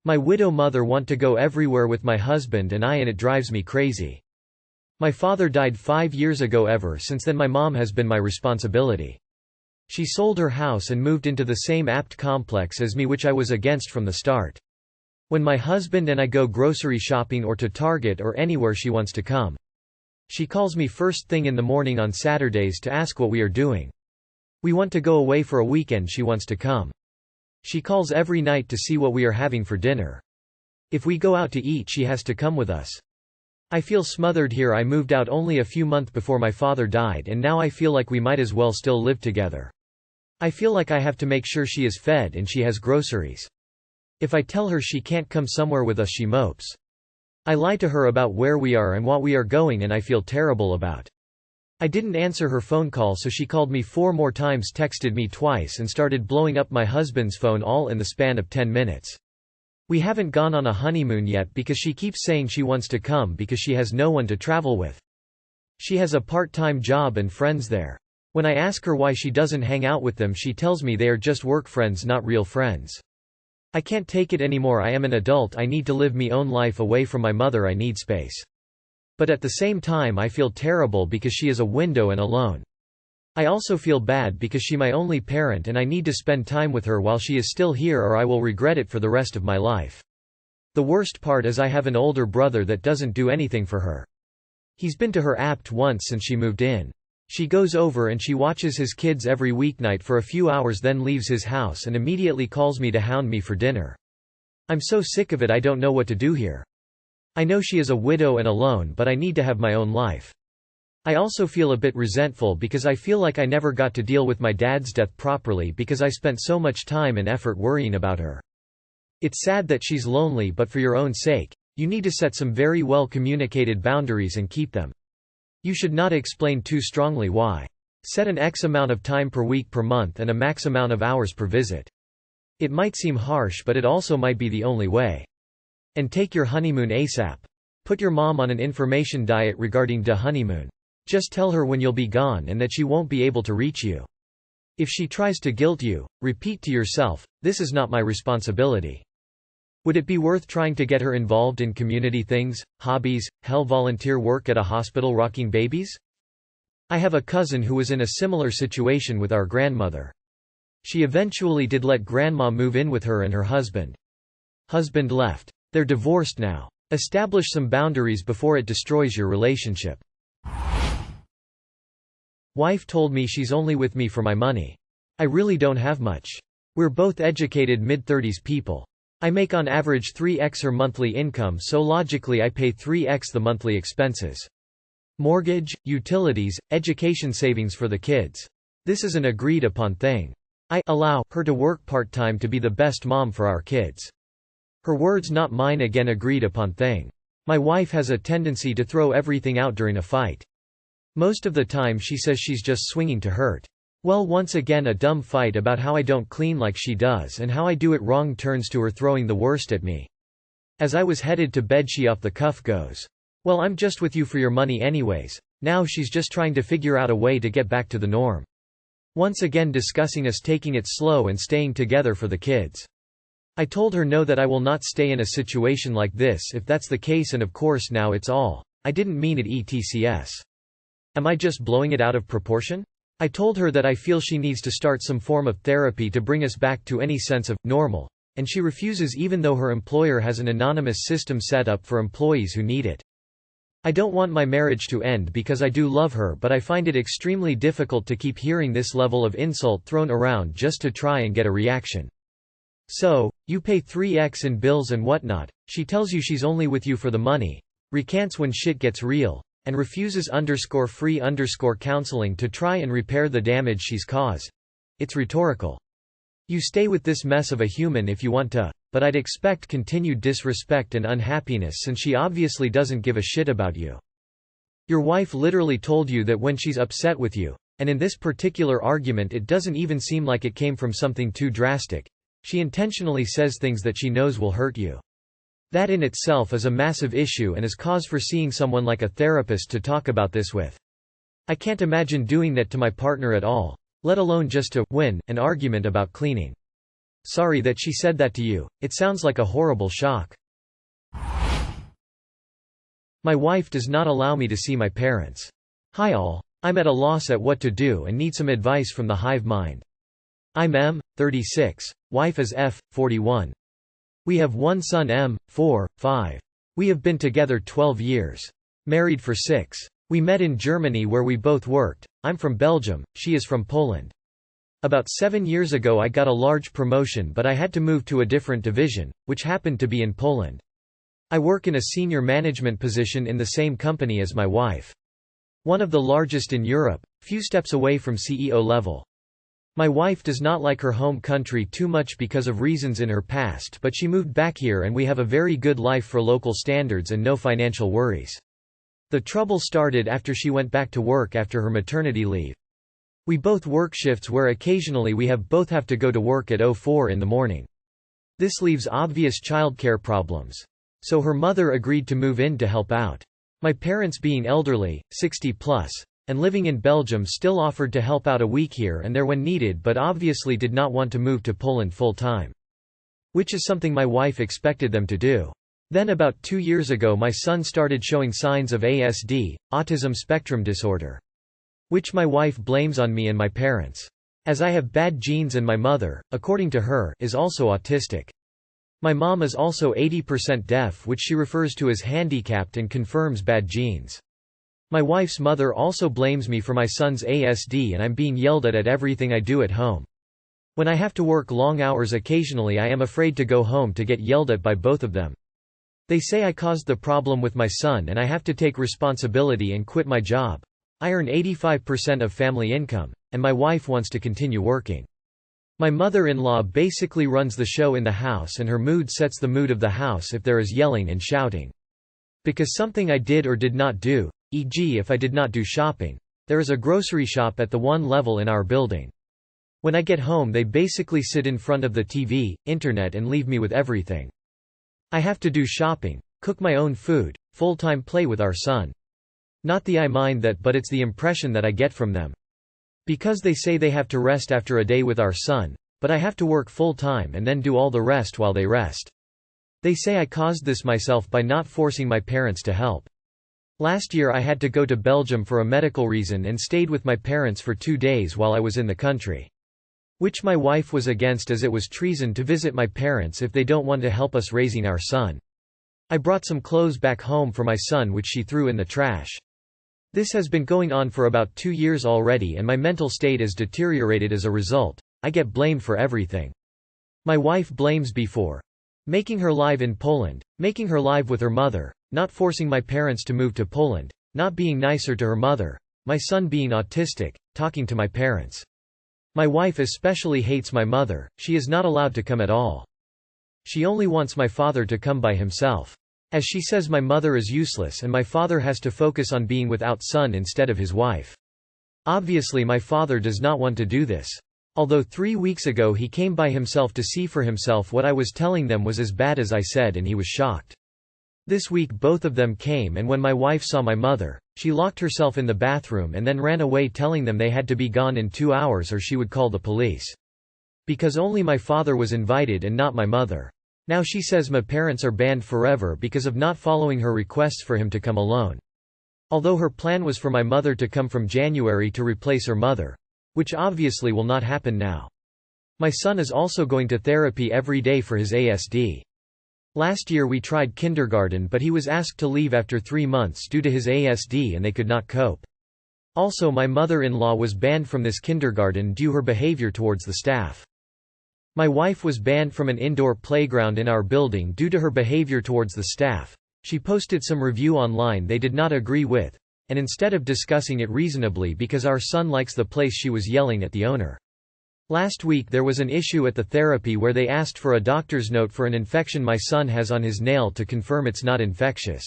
My widow mother want to go everywhere with my husband and I, and it drives me crazy. My father died 5 years ago. Ever since then my mom has been my responsibility. She sold her house and moved into the same apt complex as me, which I was against from the start. When my husband and I go grocery shopping or to Target or anywhere, she wants to come. She calls me first thing in the morning on Saturdays to ask what we are doing. We want to go away for a weekend, she wants to come. She calls every night to see what we are having for dinner. If we go out to eat, she has to come with us. I feel smothered here. I moved out only a few months before my father died, and now I feel like we might as well still live together. I feel like I have to make sure she is fed and she has groceries. If I tell her she can't come somewhere with us, she mopes. I lie to her about where we are and what we are going, and I feel terrible about. I didn't answer her phone call, so she called me 4 more times, texted me twice, and started blowing up my husband's phone, all in the span of 10 minutes. We haven't gone on a honeymoon yet because she keeps saying she wants to come because she has no one to travel with. She has a part-time job and friends there. When I ask her why she doesn't hang out with them, she tells me they are just work friends, not real friends. I can't take it anymore. I am an adult. I need to live my own life away from my mother. I need space. But at the same time I feel terrible because she is a widow and alone. I also feel bad because she my only parent and I need to spend time with her while she is still here, or I will regret it for the rest of my life. The worst part is I have an older brother that doesn't do anything for her. He's been to her apt once since she moved in. She goes over and she watches his kids every weeknight for a few hours, then leaves his house and immediately calls me to hound me for dinner. I'm so sick of it. I don't know what to do here. I know she is a widow and alone, but I need to have my own life. I also feel a bit resentful because I feel like I never got to deal with my dad's death properly because I spent so much time and effort worrying about her. It's sad that she's lonely, but for your own sake, you need to set some very well communicated boundaries and keep them. You should not explain too strongly why. Set an X amount of time per week per month and a max amount of hours per visit. It might seem harsh, but it also might be the only way. And take your honeymoon ASAP. Put your mom on an information diet regarding the honeymoon. Just tell her when you'll be gone and that she won't be able to reach you. If she tries to guilt you, repeat to yourself, "This is not my responsibility." Would it be worth trying to get her involved in community things, hobbies, volunteer work at a hospital rocking babies? I have a cousin who was in a similar situation with our grandmother. She eventually did let grandma move in with her and her husband. Husband left. They're divorced now. Establish some boundaries before it destroys your relationship. Wife told me she's only with me for my money. I really don't have much. We're both educated mid-30s people. I make on average 3x her monthly income, so logically I pay 3x the monthly expenses. Mortgage, utilities, education, savings for the kids. This is an agreed upon thing. I allow her to work part-time to be the best mom for our kids. Her words, not mine. Again, agreed upon thing. My wife has a tendency to throw everything out during a fight. Most of the time she says she's just swinging to hurt. Well, once again a dumb fight about how I don't clean like she does and how I do it wrong turns to her throwing the worst at me. As I was headed to bed, she off the cuff goes, "Well, I'm just with you for your money anyways." Now she's just trying to figure out a way to get back to the norm. Once again discussing us taking it slow and staying together for the kids. I told her no, that I will not stay in a situation like this if that's the case, and of course now it's all, "I didn't mean it etc. Am I just blowing it out of proportion?" I told her that I feel she needs to start some form of therapy to bring us back to any sense of normal, and she refuses even though her employer has an anonymous system set up for employees who need it. I don't want my marriage to end because I do love her, but I find it extremely difficult to keep hearing this level of insult thrown around just to try and get a reaction. So, you pay 3x in bills and whatnot, she tells you she's only with you for the money, recants when shit gets real, and refuses _free counseling to try and repair the damage she's caused. It's rhetorical. You stay with this mess of a human if you want to, but I'd expect continued disrespect and unhappiness since she obviously doesn't give a shit about you. Your wife literally told you that when she's upset with you, and in this particular argument it doesn't even seem like it came from something too drastic, she intentionally says things that she knows will hurt you. That in itself is a massive issue and is cause for seeing someone like a therapist to talk about this with. I can't imagine doing that to my partner at all, let alone just to win an argument about cleaning. Sorry that she said that to you, it sounds like a horrible shock. My wife does not allow me to see my parents. Hi all. I'm at a loss at what to do and need some advice from the hive mind. I'm M, 36. Wife is F, 41. We have one son M, 4, 5. We have been together 12 years. Married for 6. We met in Germany where we both worked. I'm from Belgium, she is from Poland. About 7 years ago I got a large promotion but I had to move to a different division, which happened to be in Poland. I work in a senior management position in the same company as my wife. One of the largest in Europe, few steps away from CEO level. My wife does not like her home country too much because of reasons in her past, but she moved back here and we have a very good life for local standards and no financial worries. The trouble started after she went back to work after her maternity leave. We both work shifts where occasionally we both have to go to work at 04 in the morning. This leaves obvious childcare problems. So her mother agreed to move in to help out. My parents being elderly, 60 plus, and living in Belgium still offered to help out a week here and there when needed but obviously did not want to move to Poland full time. Which is something my wife expected them to do. Then about 2 years ago my son started showing signs of ASD, autism spectrum disorder. Which my wife blames on me and my parents. As I have bad genes and my mother, according to her, is also autistic. My mom is also 80% deaf, which she refers to as handicapped and confirms bad genes. My wife's mother also blames me for my son's ASD and I'm being yelled at everything I do at home. When I have to work long hours occasionally I am afraid to go home to get yelled at by both of them. They say I caused the problem with my son and I have to take responsibility and quit my job. I earn 85% of family income, and my wife wants to continue working. My mother-in-law basically runs the show in the house and her mood sets the mood of the house if there is yelling and shouting. Because something I did or did not do, e.g. if I did not do shopping. There is a grocery shop at the one level in our building. When I get home they basically sit in front of the TV, internet and leave me with everything. I have to do shopping, cook my own food, full-time play with our son. Not the I mind that but it's the impression that I get from them. Because they say they have to rest after a day with our son, but I have to work full-time and then do all the rest while they rest. They say I caused this myself by not forcing my parents to help. Last year I had to go to Belgium for a medical reason and stayed with my parents for 2 days while I was in the country. Which my wife was against as it was treason to visit my parents if they don't want to help us raising our son. I brought some clothes back home for my son which she threw in the trash. This has been going on for about 2 years already and my mental state is deteriorated as a result. I get blamed for everything. My wife blames me for making her live in Poland, making her live with her mother, not forcing my parents to move to Poland, not being nicer to her mother, my son being autistic, talking to my parents. My wife especially hates my mother, she is not allowed to come at all. She only wants my father to come by himself. As she says my mother is useless and my father has to focus on being without son instead of his wife. Obviously my father does not want to do this. Although 3 weeks ago he came by himself to see for himself what I was telling them was as bad as I said and he was shocked. This week both of them came and when my wife saw my mother, she locked herself in the bathroom and then ran away telling them they had to be gone in 2 hours or she would call the police. Because only my father was invited and not my mother. Now she says my parents are banned forever because of not following her requests for him to come alone. Although her plan was for my mother to come from January to replace her mother. Which obviously will not happen now. My son is also going to therapy every day for his ASD. Last year we tried kindergarten but he was asked to leave after 3 months due to his ASD and they could not cope. Also my mother-in-law was banned from this kindergarten due to her behavior towards the staff. My wife was banned from an indoor playground in our building due to her behavior towards the staff. She posted some review online they did not agree with, and instead of discussing it reasonably because our son likes the place she was yelling at the owner. Last week there was an issue at the therapy where they asked for a doctor's note for an infection my son has on his nail to confirm it's not infectious.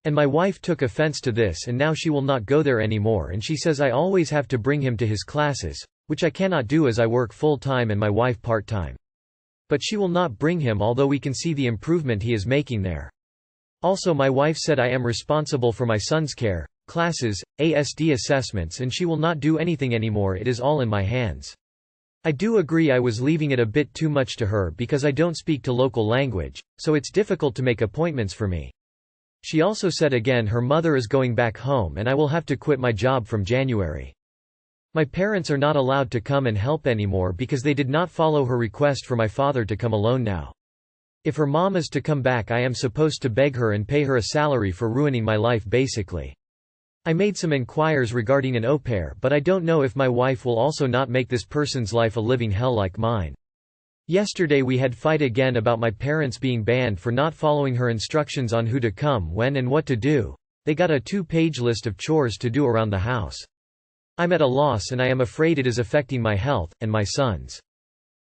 And my wife took offense to this and now she will not go there anymore and she says I always have to bring him to his classes, which I cannot do as I work full-time and my wife part-time. But she will not bring him although we can see the improvement he is making there. Also my wife said I am responsible for my son's care, classes, ASD assessments and she will not do anything anymore, it is all in my hands. I do agree I was leaving it a bit too much to her because I don't speak to local language, so it's difficult to make appointments for me. She also said again her mother is going back home and I will have to quit my job from January. My parents are not allowed to come and help anymore because they did not follow her request for my father to come alone now. If her mom is to come back I am supposed to beg her and pay her a salary for ruining my life basically. I made some inquiries regarding an au pair but I don't know if my wife will also not make this person's life a living hell like mine. Yesterday we had fight again about my parents being banned for not following her instructions on who to come when and what to do. They got a 2-page list of chores to do around the house. I'm at a loss and I am afraid it is affecting my health, and my son's.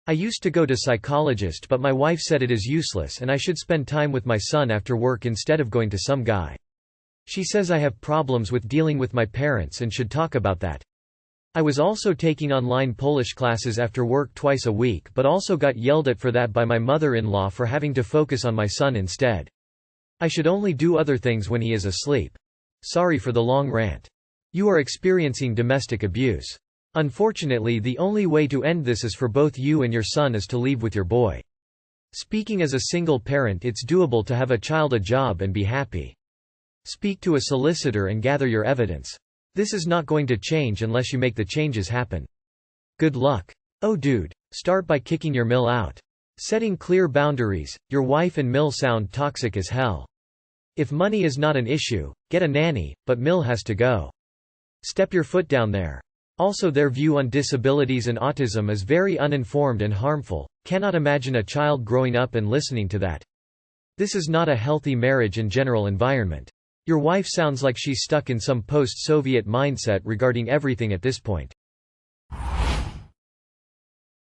I used to go to psychologist but my wife said it is useless and I should spend time with my son after work instead of going to some guy. She says I have problems with dealing with my parents and should talk about that. I was also taking online Polish classes after work twice a week but also got yelled at for that by my mother-in-law for having to focus on my son instead. I should only do other things when he is asleep. Sorry for the long rant. You are experiencing domestic abuse. Unfortunately, the only way to end this is for both you and your son is to leave with your boy. Speaking as a single parent, it's doable to have a child, a job and be happy. Speak to a solicitor and gather your evidence. This is not going to change unless you make the changes happen. Good luck. Oh dude. Start by kicking your mill out. Setting clear boundaries. Your wife and mill sound toxic as hell. If money is not an issue, get a nanny, but mill has to go. Step your foot down there. Also, their view on disabilities and autism is very uninformed and harmful. Cannot imagine a child growing up and listening to that. This is not a healthy marriage and general environment. Your wife sounds like she's stuck in some post-Soviet mindset regarding everything at this point.